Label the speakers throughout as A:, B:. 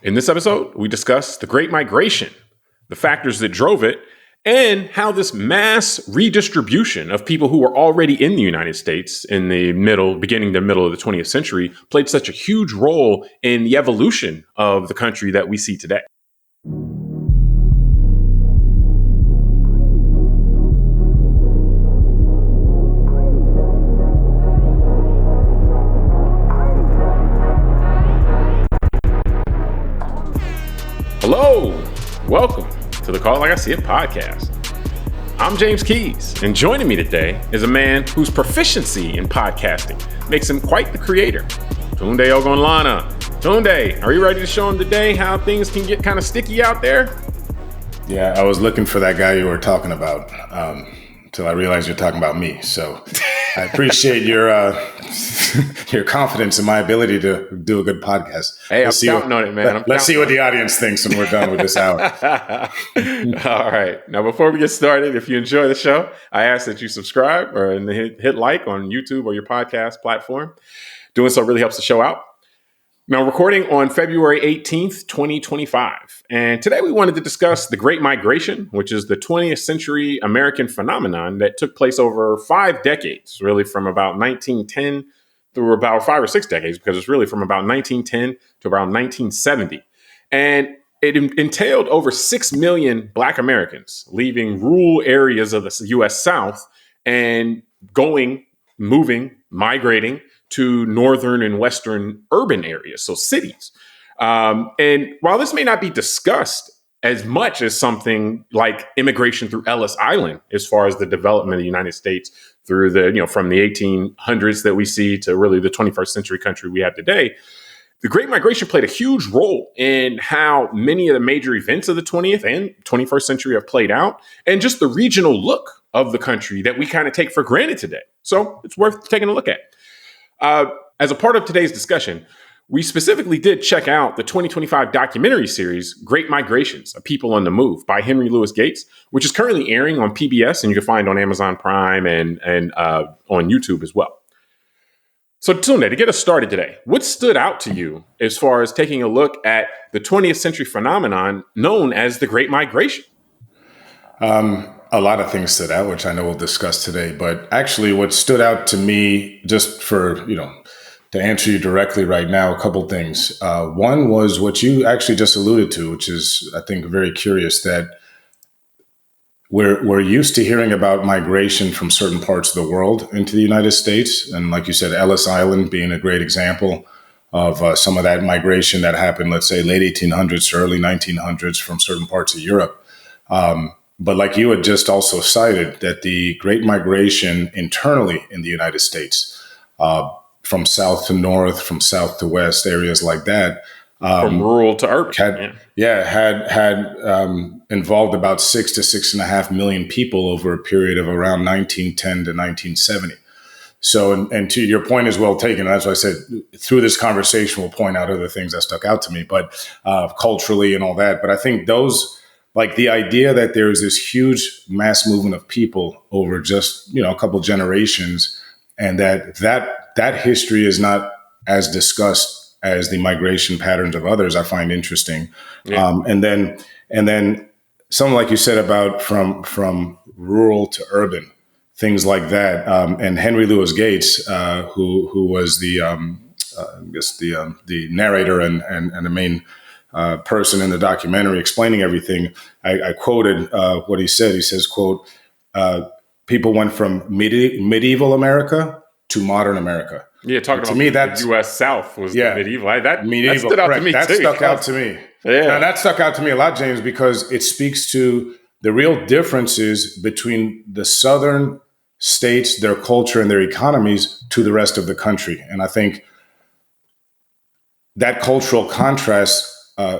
A: In this episode, we discuss the Great Migration, the factors that drove it, and how this mass redistribution of people who were already in the United States in the beginning to middle of the 20th century played such a huge role in the evolution of the country that we see today. Hello, welcome to the Call Like I See It podcast. I'm James Keys, and joining me today is a man whose proficiency in podcasting makes him quite the creator, Tunde Ogunlana. Tunde, are you ready to show him today how things can get kind of sticky out there?
B: Yeah, I was looking for that guy you were talking about until I realized you're talking about me. So I appreciate your your confidence in my ability to do a good podcast.
A: Hey, I'm counting on it, man.
B: Let's see what the audience thinks when we're done with this hour.
A: All right. Now, before we get started, if you enjoy the show, I ask that you subscribe or hit like on YouTube or your podcast platform. Doing so really helps the show out. Now, recording on February 18th, 2025. And today we wanted to discuss the Great Migration, which is the 20th century American phenomenon that took place over 5 decades, really from about 1910 through about 5 or 6 decades, because it's really from about 1910 to around 1970. And it entailed over 6 million Black Americans leaving rural areas of the U.S. South and moving, migrating to northern and western urban areas, so cities. And while this may not be discussed as much as something like immigration through Ellis Island, as far as the development of the United States through from the 1800s that we see to really the 21st century country we have today, the Great Migration played a huge role in how many of the major events of the 20th and 21st century have played out, and just the regional look of the country that we kind of take for granted today. So it's worth taking a look at. As a part of today's discussion, we specifically did check out the 2025 documentary series, Great Migrations, A People on the Move by Henry Louis Gates, which is currently airing on PBS and you can find on Amazon Prime and on YouTube as well. So Tunde, to get us started today, what stood out to you as far as taking a look at the 20th century phenomenon known as the Great Migration?
B: A lot of things stood out, which I know we'll discuss today. But actually, what stood out to me, just for, to answer you directly right now, a couple things. One was what you actually just alluded to, which is, I think, very curious, that we're used to hearing about migration from certain parts of the world into the United States. And like you said, Ellis Island being a great example of some of that migration that happened, let's say, late 1800s to early 1900s from certain parts of Europe. But like you had just also cited, that the Great Migration internally in the United States, from south to north, from south to west, areas like that,
A: from rural to urban,
B: had involved about 6 to 6.5 million people over a period of around 1910 to 1970. So, and to your point is well taken. That's why I said through this conversation we'll point out other things that stuck out to me, but culturally and all that. But I think those. Like the idea that there's this huge mass movement of people over just, a couple generations, and that history is not as discussed as the migration patterns of others, I find interesting. Yeah. And then something like you said about from rural to urban, things like that. And Henry Louis Gates, who was the narrator and the main person in the documentary explaining everything, I quoted what he said. He says, quote, people went from medieval America to modern America.
A: Yeah, talking about me, that the U.S. South was medieval. That stood out to me,
B: that
A: too.
B: Stuck out to me. Yeah. Now, that stuck out to me a lot, James, because it speaks to the real differences between the southern states, their culture and their economies, to the rest of the country. And I think that cultural contrast,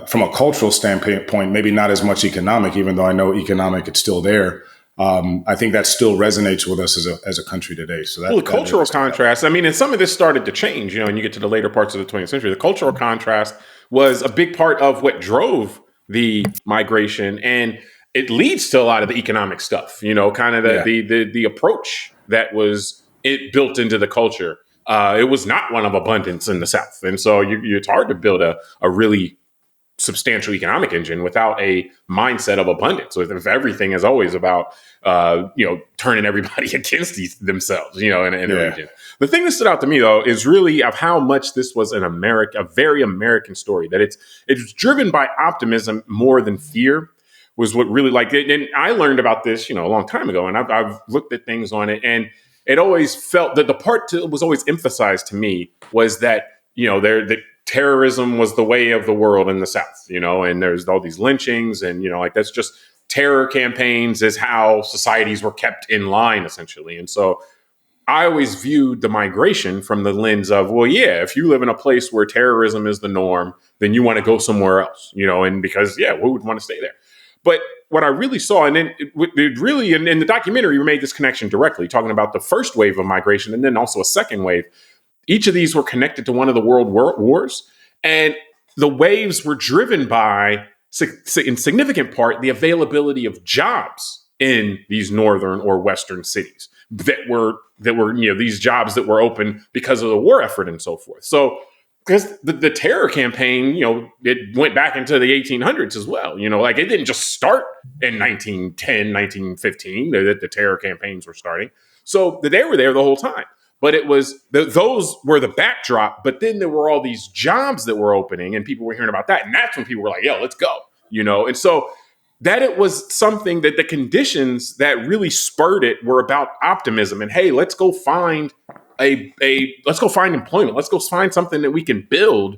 B: from a cultural standpoint, maybe not as much economic, even though I know economic, it's still there. I think that still resonates with us as a country today. So
A: the cultural contrast, and some of this started to change, and you get to the later parts of the 20th century. The cultural contrast was a big part of what drove the migration, and it leads to a lot of the economic stuff, kind of the approach that was built into the culture. It was not one of abundance in the South. And so it's hard to build a really substantial economic engine without a mindset of abundance. So if everything is always about, turning everybody against themselves, in a region. The thing that stood out to me, though, is really of how much this was a very American story, that it's driven by optimism more than fear, was what really and I learned about this, a long time ago, and I've looked at things on it, and it always felt that the part that was always emphasized to me was that, that terrorism was the way of the world in the South, and there's all these lynchings and, that's just terror campaigns is how societies were kept in line, essentially. And so I always viewed the migration from the lens of, well, yeah, if you live in a place where terrorism is the norm, then you want to go somewhere else, and because, who would want to stay there? But what I really saw, and then it really, in the documentary, we made this connection directly, talking about the first wave of migration and then also a second wave. Each of these were connected to one of the world wars. And the waves were driven by, in significant part, the availability of jobs in these northern or western cities that were these jobs that were open because of the war effort and so forth. So because the terror campaign, it went back into the 1800s as well. It didn't just start in 1910, 1915 that the terror campaigns were starting. So they were there the whole time. But it was those were the backdrop. But then there were all these jobs that were opening, and people were hearing about that. And that's when people were like, "Yo, let's go!" And so that it was something that the conditions that really spurred it were about optimism. And hey, let's go find let's go find employment. Let's go find something that we can build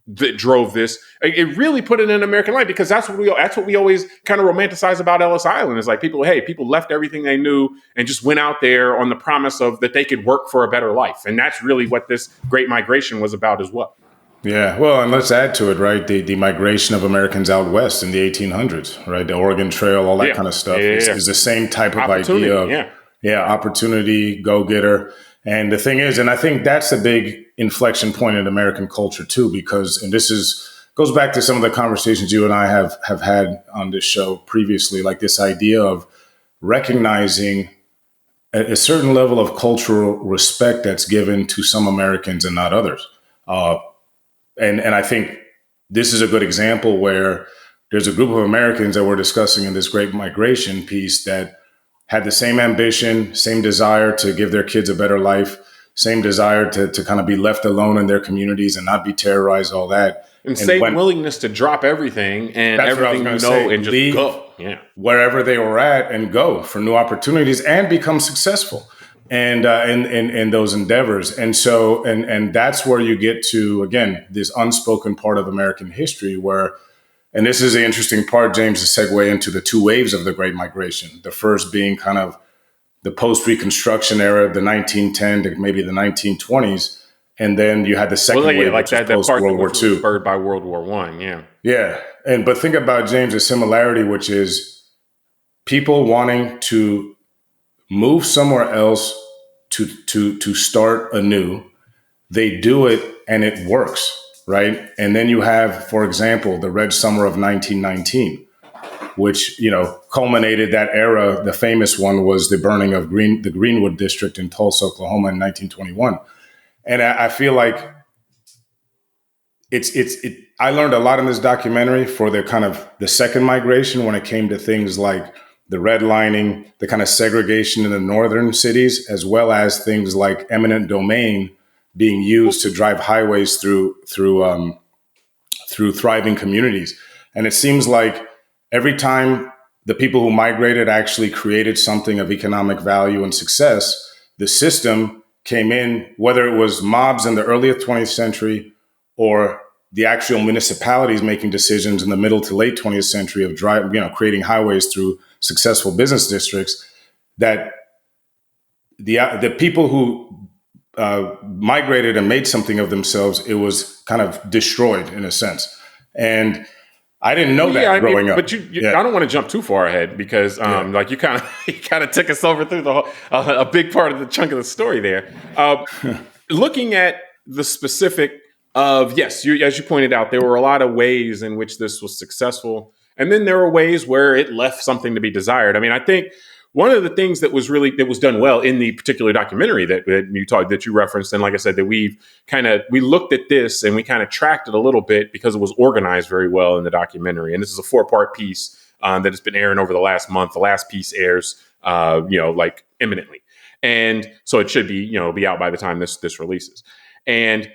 A: that drove this. It really put it in American life, because that's what we always kind of romanticize about Ellis Island. Is like people left everything they knew and just went out there on the promise of that they could work for a better life. And that's really what this Great Migration was about as well.
B: Yeah, well, and let's add to it, right? The migration of Americans out west in the 1800s, right? The Oregon Trail, all that kind of stuff is the same type of idea of opportunity, go-getter. And the thing is, and I think that's a big inflection point in American culture too, because, and this goes back to some of the conversations you and I have had on this show previously, like this idea of recognizing a certain level of cultural respect that's given to some Americans and not others. And I think this is a good example where there's a group of Americans that we're discussing in this Great Migration piece that had the same ambition, same desire to give their kids a better life, same desire to kind of be left alone in their communities and not be terrorized, all that.
A: And same willingness to drop everything and everything and just go. Yeah.
B: Wherever they were at and go for new opportunities and become successful and in those endeavors. And so, and that's where you get to, again, this unspoken part of American history where, and this is the interesting part, James, to segue into the two waves of the Great Migration. The first being kind of the post-Reconstruction era, the 1910 to maybe the 1920s. And then you had the second wave,
A: like that
B: post
A: part
B: World War II.
A: Spurred by World War I, yeah.
B: Yeah. But think about, James, a similarity, which is people wanting to move somewhere else to start anew. They do it and it works. Right. And then you have, for example, the Red Summer of 1919, which, culminated that era. The famous one was the burning of the Greenwood district in Tulsa, Oklahoma in 1921. And I feel like I learned a lot in this documentary for the kind of the second migration when it came to things like the redlining, the kind of segregation in the northern cities, as well as things like eminent domain being used to drive highways through thriving communities. And it seems like every time the people who migrated actually created something of economic value and success, the system came in, whether it was mobs in the early 20th century or the actual municipalities making decisions in the middle to late 20th century of creating highways through successful business districts, that the people who migrated and made something of themselves, it was kind of destroyed in a sense. And I didn't know that growing up.
A: But I don't want to jump too far ahead because like you kind of took us over through a big part of the chunk of the story there. Looking at the specific of, yes, as you pointed out, there were a lot of ways in which this was successful. And then there were ways where it left something to be desired. I mean, I think one of the things that was done well in the particular documentary that you referenced, and like I said, that we looked at this and we kind of tracked it a little bit because it was organized very well in the documentary. And this is a 4-part piece that has been airing over the last month. The last piece airs, like imminently, and so it should be out by the time this releases. And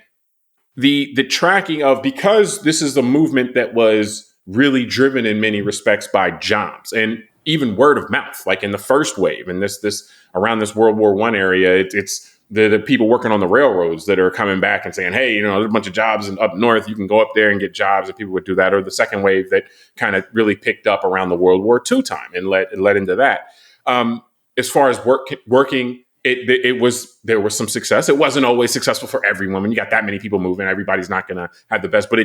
A: the tracking of, because this is a movement that was really driven in many respects by jobs and even word of mouth, like in the first wave, and this around this World War I area, it's the people working on the railroads that are coming back and saying, hey, there's a bunch of jobs up north, you can go up there and get jobs, and people would do that. Or the second wave that kind of really picked up around the World War II time and led into that. As far as working, there was some success. It wasn't always successful for everyone. When you got that many people moving, everybody's not going to have the best, but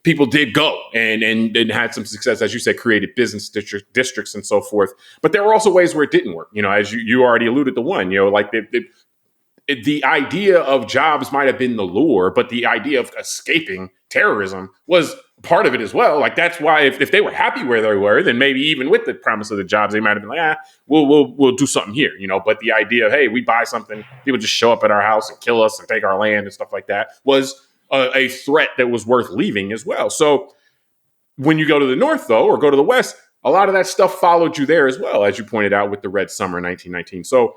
A: people did go and had some success, as you said, created business districts and so forth. But there were also ways where it didn't work. As you already alluded to one, like the idea of jobs might have been the lure, but the idea of escaping terrorism was part of it as well. Like, that's why if they were happy where they were, then maybe even with the promise of the jobs, they might have been like, we'll do something here, But the idea of, hey, we buy something, people just show up at our house and kill us and take our land and stuff like that was a threat that was worth leaving as well. So when you go to the North, though, or go to the West, a lot of that stuff followed you there as well, as you pointed out with the Red Summer 1919. So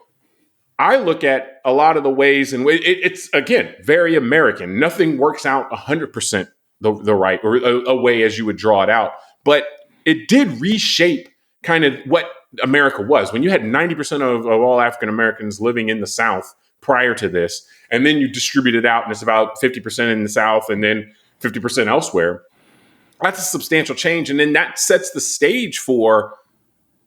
A: I look at a lot of the ways, and it's, again, very American. Nothing works out 100% the right or a way as you would draw it out. But it did reshape kind of what America was. When you had 90% of all African Americans living in the South prior to this, and then you distribute it out, and it's about 50% in the South and then 50% elsewhere, that's a substantial change. And then that sets the stage for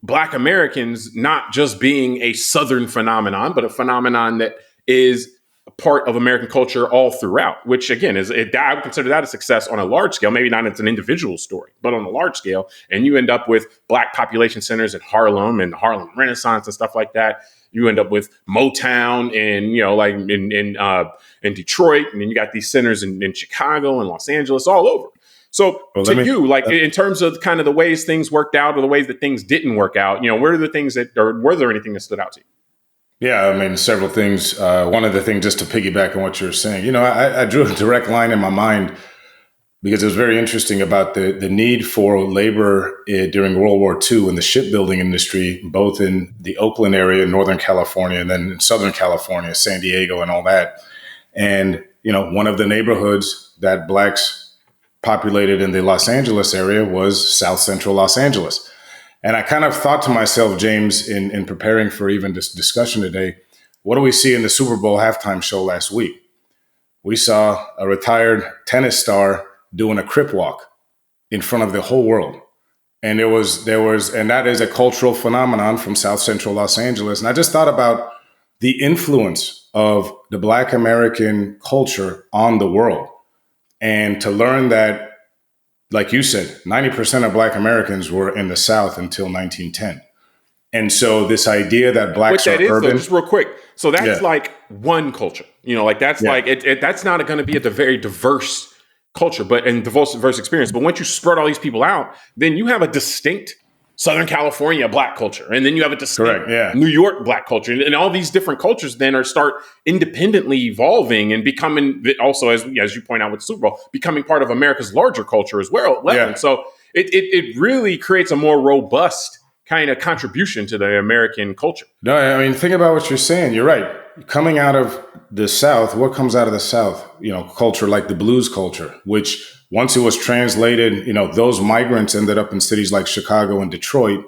A: Black Americans not just being a Southern phenomenon, but a phenomenon that is a part of American culture all throughout, which, again, I would consider that a success on a large scale. Maybe not as an individual story, but on a large scale. And you end up with Black population centers in Harlem and the Harlem Renaissance and stuff like that. You end up with Motown and, like in Detroit. And then you got these centers in Chicago and Los Angeles, all over. So in terms of kind of the ways things worked out or the ways that things didn't work out, where are the things were there anything that stood out to you?
B: Yeah, I mean, several things. One of the things, just to piggyback on what you're saying, I drew a direct line in my mind because it was very interesting about the need for labor during World War II in the shipbuilding industry, both in the Oakland area, Northern California, and then in Southern California, San Diego and all that. And, one of the neighborhoods that Blacks populated in the Los Angeles area was South Central Los Angeles. And I kind of thought to myself, James, in preparing for even this discussion today, what do we see in the Super Bowl halftime show last week? We saw a retired tennis star doing a crip walk in front of the whole world. And and that is a cultural phenomenon from South Central Los Angeles. And I just thought about the influence of the Black American culture on the world. And to learn that, like you said, 90% of Black Americans were in the South until 1910. And so this idea that Blacks are urban.
A: Though, just real quick. So that's like one culture, that's not going to be a very diverse culture, and diverse experience. But once you spread all these people out, then you have a distinct Southern California Black culture. And then you have a distinct New York Black culture. And all these different cultures then start independently evolving and becoming, also, as you point out with the Super Bowl, becoming part of America's larger culture as well. Yeah. And so it really creates a more robust kind of contribution to the American culture.
B: No, I mean, think about what you're saying. You're right. Coming out of the South, what comes out of the South? Culture like the blues culture, which once it was translated, those migrants ended up in cities like Chicago and Detroit.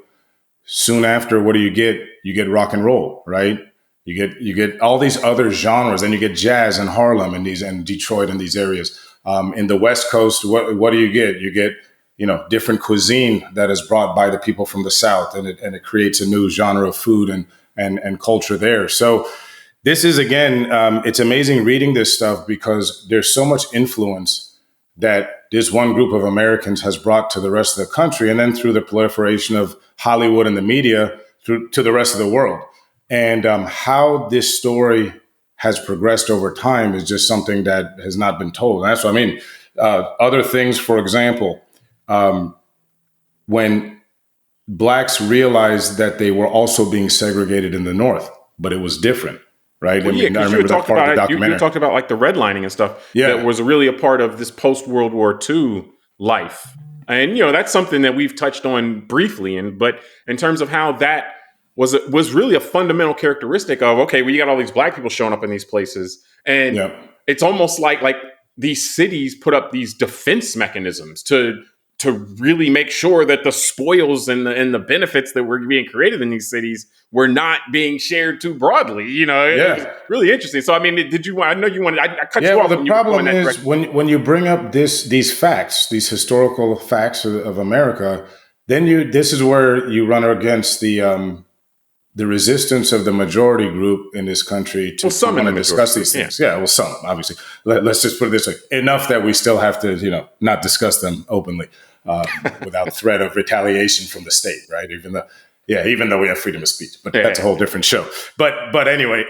B: Soon after, what do you get? You get rock and roll, right? You get all these other genres, and you get jazz in Harlem and Detroit and these areas. In the West Coast, what do you get? You get different cuisine that is brought by the people from the South, and it creates a new genre of food and culture there. So this is, again, it's amazing reading this stuff because there's so much influence that this one group of Americans has brought to the rest of the country, and then through the proliferation of Hollywood and the media to the rest of the world. And how this story has progressed over time is just something that has not been told. And that's what I mean. Other things, for example, when blacks realized that they were also being segregated in the North, but it was different, right?
A: Well, yeah, because you had talked about it. You talked about like the redlining and stuff.
B: Yeah.
A: That was really a part of this post-World War II life. And, that's something that we've touched on briefly. But in terms of how that was really a fundamental characteristic of, okay, well, you got all these black people showing up in these places. And it's almost like these cities put up these defense mechanisms to really make sure that the spoils and the benefits that were being created in these cities were not being shared too broadly. It was really interesting. So, I mean, did you? I know you wanted. I cut you off.
B: Well, the problem is when you bring up these facts, these historical facts of America, then this is where you run against the resistance of the majority group in this country to want to discuss these things. Yeah, well, some, obviously. Let's just put it this way. Enough that we still have to, not discuss them openly without threat of retaliation from the state, right? Even though we have freedom of speech. But that's a whole different show. But anyway,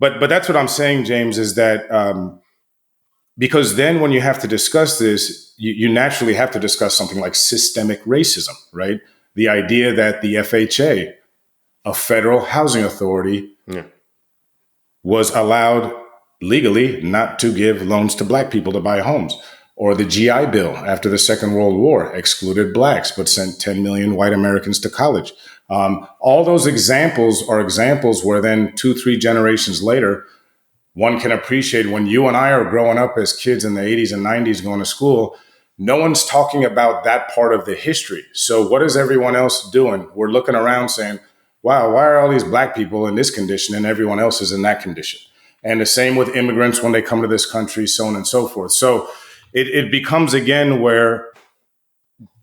B: but that's what I'm saying, James, is that because then when you have to discuss this, you naturally have to discuss something like systemic racism, right? The idea that the FHA, a federal housing authority, was allowed legally not to give loans to black people to buy homes. Or the GI Bill after the Second World War excluded blacks, but sent 10 million white Americans to college. All those examples are examples where then 2-3 generations later, one can appreciate when you and I are growing up as kids in the 80s and 90s going to school, no one's talking about that part of the history. So what is everyone else doing? We're looking around saying, wow, why are all these black people in this condition and everyone else is in that condition? And the same with immigrants when they come to this country, so on and so forth. So it becomes, again, where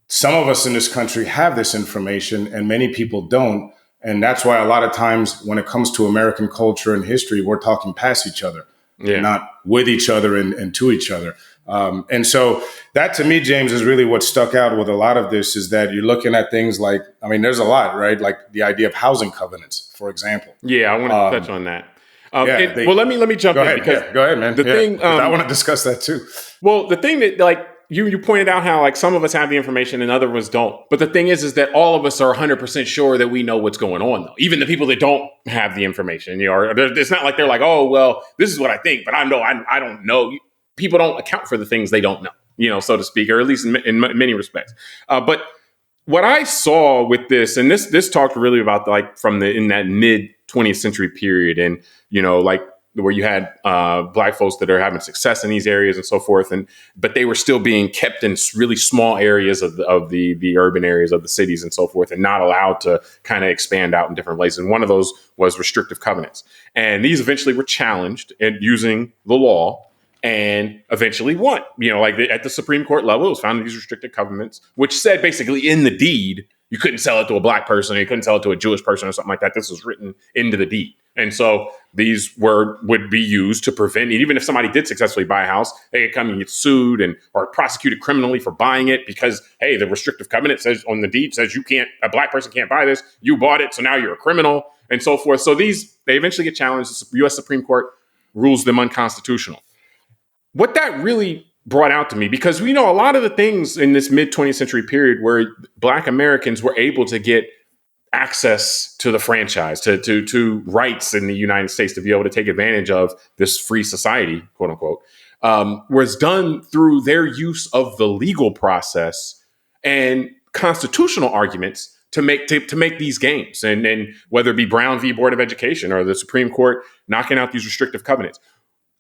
B: some of us in this country have this information and many people don't. And that's why a lot of times when it comes to American culture and history, we're talking past each other, not with each other and to each other. And so that, to me, James, is really what stuck out with a lot of this, is that you're looking at things like, I mean, there's a lot, right? Like the idea of housing covenants, for example.
A: Yeah, I want to touch on that. Well, let me jump in because
B: go ahead, man.
A: The thing
B: I want to discuss that too.
A: Well, the thing that you pointed out how some of us have the information and other ones don't. But the thing is that all of us are 100% sure that we know what's going on, though. Even the people that don't have the information, it's not like they're like, oh, well, this is what I think, but I don't know. People don't account for the things they don't know, so to speak, or at least in many respects. But what I saw with this, and this talked really about in that mid 20th century period, and where you had black folks that are having success in these areas and so forth, but they were still being kept in really small areas of the urban areas of the cities and so forth, and not allowed to kind of expand out in different places. And one of those was restrictive covenants, and these eventually were challenged using the law. And eventually won, at the Supreme Court level, it was found in these restricted covenants, which said basically in the deed, you couldn't sell it to a black person, or you couldn't sell it to a Jewish person or something like that. This was written into the deed. And so these would be used to prevent, even if somebody did successfully buy a house, they could come and get sued or prosecuted criminally for buying it because, hey, the restrictive covenant says on the deed says a black person can't buy this. You bought it, so now you're a criminal and so forth. So they eventually get challenged. The U.S. Supreme Court rules them unconstitutional. What that really brought out to me, because we know a lot of the things in this mid 20th century period where black Americans were able to get access to the franchise, to rights in the United States, to be able to take advantage of this free society, quote unquote, was done through their use of the legal process and constitutional arguments to make these gains, and whether it be Brown v. Board of Education or the Supreme Court knocking out these restrictive covenants.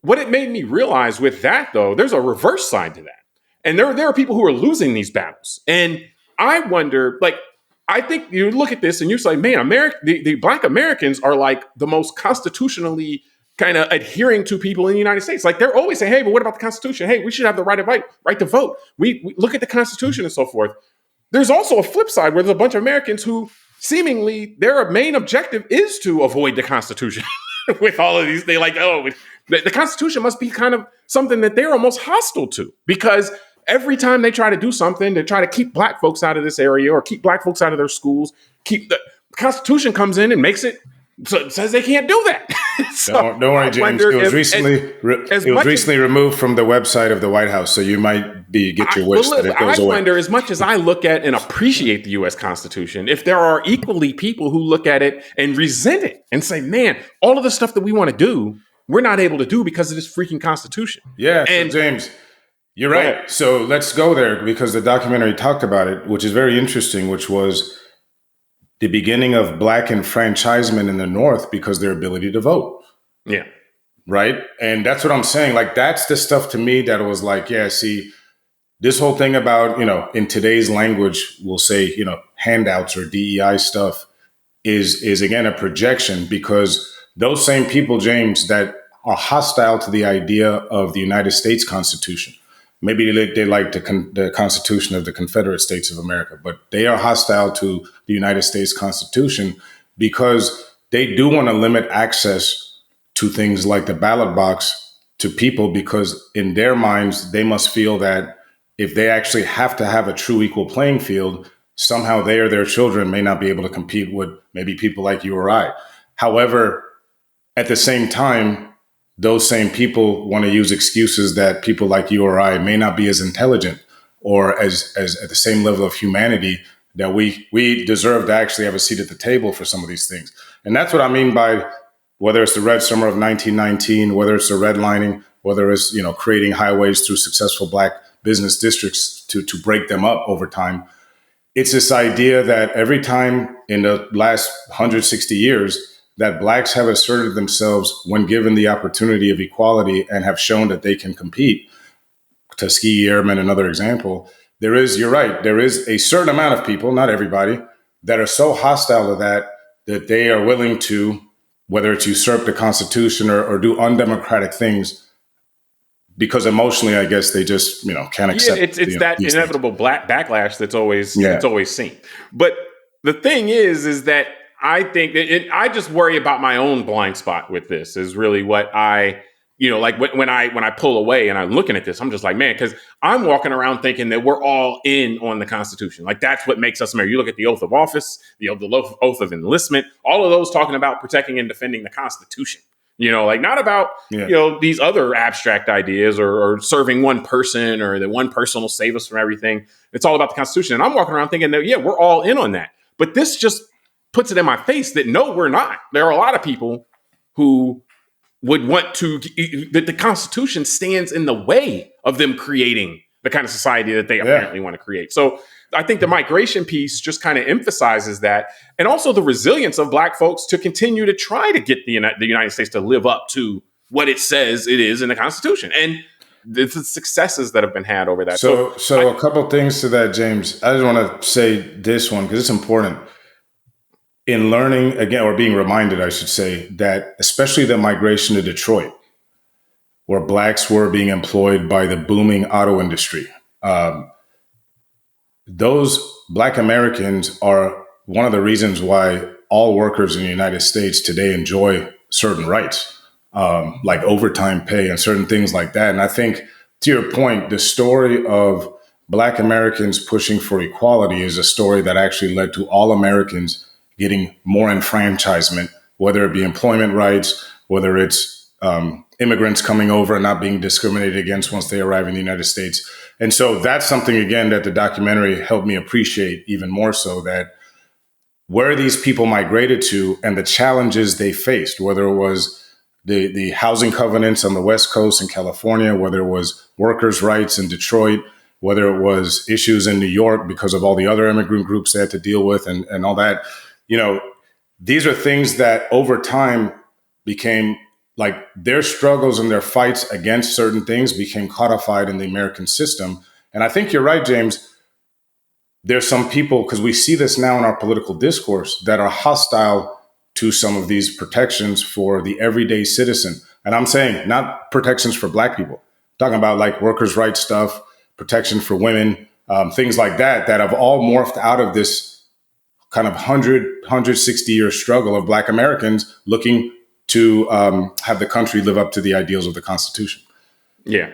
A: What it made me realize with that, though, there's a reverse side to that. And there are people who are losing these battles. And I wonder, I think you look at this and you're like, man, the black Americans are the most constitutionally kind of adhering to people in the United States. They're always saying, hey, but what about the Constitution? Hey, we should have the right to vote. We look at the Constitution and so forth. There's also a flip side where there's a bunch of Americans who seemingly their main objective is to avoid the Constitution. With all of these, the Constitution must be kind of something that they're almost hostile to, because every time they try to do something to try to keep black folks out of this area or keep black folks out of their schools, the Constitution comes in and makes it says they can't do that. So don't
B: worry, James. It was recently removed from the website of the White House, so you might get your wish that it goes
A: I
B: away.
A: wonder, as much as I look at and appreciate the U.S. Constitution, if there are equally people who look at it and resent it and say, man, all of the stuff that we want to do, we're not able to do because of this freaking Constitution.
B: Yeah,
A: And
B: so James, you're right. So let's go there because the documentary talked about it, which is very interesting, which was the beginning of Black enfranchisement in the North because their ability to vote.
A: Yeah.
B: Right. And that's what I'm saying. Like, that's the stuff to me that was like, yeah, see, this whole thing about, in today's language, we'll say, handouts or DEI stuff is again a projection, because those same people, James, that are hostile to the idea of the United States Constitution, maybe they like the Constitution of the Confederate States of America, but they are hostile to the United States Constitution because they do want to limit access to things like the ballot box to people, because in their minds, they must feel that if they actually have to have a true equal playing field, somehow they or their children may not be able to compete with maybe people like you or I. However, at the same time, those same people want to use excuses that people like you or I may not be as intelligent or as at the same level of humanity, that we deserve to actually have a seat at the table for some of these things. And that's what I mean by, whether it's the Red Summer of 1919, whether it's the redlining, whether it's, creating highways through successful Black business districts to break them up over time. It's this idea that every time in the last 160 years that Blacks have asserted themselves when given the opportunity of equality and have shown that they can compete, Tuskegee Airmen, another example, you're right, there is a certain amount of people, not everybody, that are so hostile to that they are willing to, whether it's usurp the Constitution or do undemocratic things, because emotionally, I guess they just can't accept.
A: Yeah, it's that inevitable black backlash that's always seen. But the thing is that I think I just worry about my own blind spot with this. Is really what I like when I pull away and I'm looking at this, I'm just like, man, because I'm walking around thinking that we're all in on the Constitution. Like, that's what makes us American. You look at the oath of office, the oath of enlistment, all of those talking about protecting and defending the Constitution. Like, not about, these other abstract ideas or serving one person or that one person will save us from everything. It's all about the Constitution. And I'm walking around thinking that, we're all in on that. But this just puts it in my face that, no, we're not. There are a lot of people who would want that the Constitution stands in the way of them creating the kind of society that they apparently want to create. So I think the migration piece just kind of emphasizes that, and also the resilience of Black folks to continue to try to get the United States to live up to what it says it is in the Constitution, and the successes that have been had over that.
B: So a couple things to that, James. I just want to say this one because it's important. In learning, again, or being reminded, I should say, that especially the migration to Detroit, where Blacks were being employed by the booming auto industry, those Black Americans are one of the reasons why all workers in the United States today enjoy certain rights, like overtime pay and certain things like that. And I think, to your point, the story of Black Americans pushing for equality is a story that actually led to all Americans getting more enfranchisement, whether it be employment rights, whether it's immigrants coming over and not being discriminated against once they arrive in the United States. And so that's something, again, that the documentary helped me appreciate even more so, that where these people migrated to and the challenges they faced, whether it was the housing covenants on the West Coast in California, whether it was workers' rights in Detroit, whether it was issues in New York because of all the other immigrant groups they had to deal with and all that. These are things that over time became like their struggles and their fights against certain things became codified in the American system. And I think you're right, James. There's some people, because we see this now in our political discourse, that are hostile to some of these protections for the everyday citizen. And I'm saying not protections for Black people, I'm talking about like workers' rights stuff, protection for women, things like that have all morphed out of this kind of 160-year struggle of Black Americans looking to have the country live up to the ideals of the Constitution.
A: Yeah.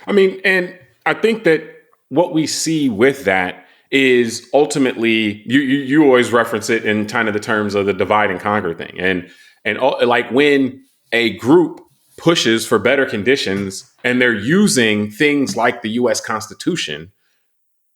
A: I mean, and I think that what we see with that is ultimately, you always reference it in kind of the terms of the divide and conquer thing. And like when a group pushes for better conditions and they're using things like the U.S. Constitution,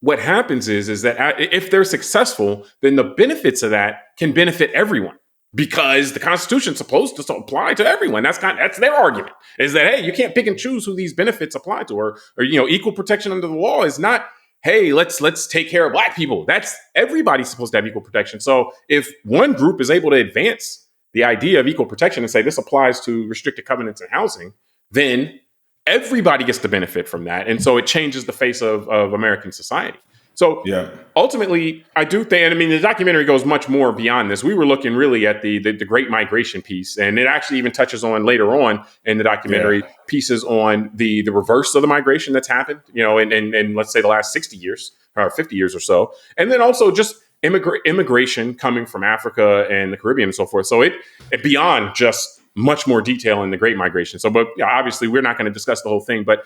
A: what happens is that if they're successful, then the benefits of that can benefit everyone because the Constitution is supposed to apply to everyone. That's their argument, is that, hey, you can't pick and choose who these benefits apply to, or equal protection under the law is not, hey, let's take care of Black people. That's everybody's supposed to have equal protection. So if one group is able to advance the idea of equal protection and say this applies to restricted covenants and housing, then everybody gets to benefit from that. And so it changes the face of American society. So ultimately, I do think, and I mean, the documentary goes much more beyond this. We were looking really at the Great Migration piece, and it actually even touches on later on in the documentary pieces on the reverse of the migration that's happened, in let's say the last 60 years or 50 years or so. And then also just immigration coming from Africa and the Caribbean and so forth. So it beyond just much more detail in the Great Migration. So, but obviously we're not going to discuss the whole thing, but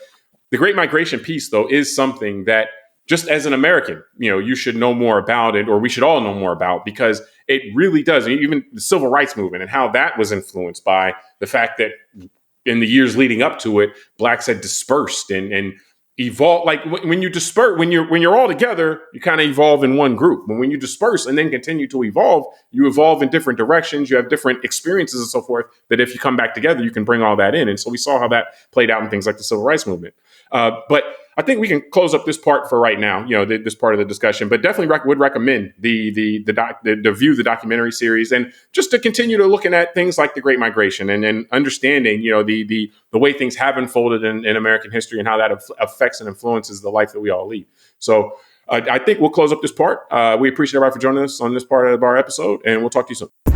A: the Great Migration piece though is something that just as an American, you should know more about it, or we should all know more about, because it really does. Even the civil rights movement and how that was influenced by the fact that in the years leading up to it, Blacks had dispersed and evolve. Like when you disperse, when you're all together, you kind of evolve in one group. But when you disperse and then continue to evolve, you evolve in different directions. You have different experiences and so forth, that if you come back together, you can bring all that in. And so we saw how that played out in things like the civil rights movement. But I think we can close up this part for right now, this part of the discussion, but definitely would recommend the view the documentary series, and just to continue to looking at things like the Great Migration and understanding, the way things have unfolded in American history and how that affects and influences the life that we all lead. So I think we'll close up this part. We appreciate everybody for joining us on this part of our episode, and we'll talk to you soon.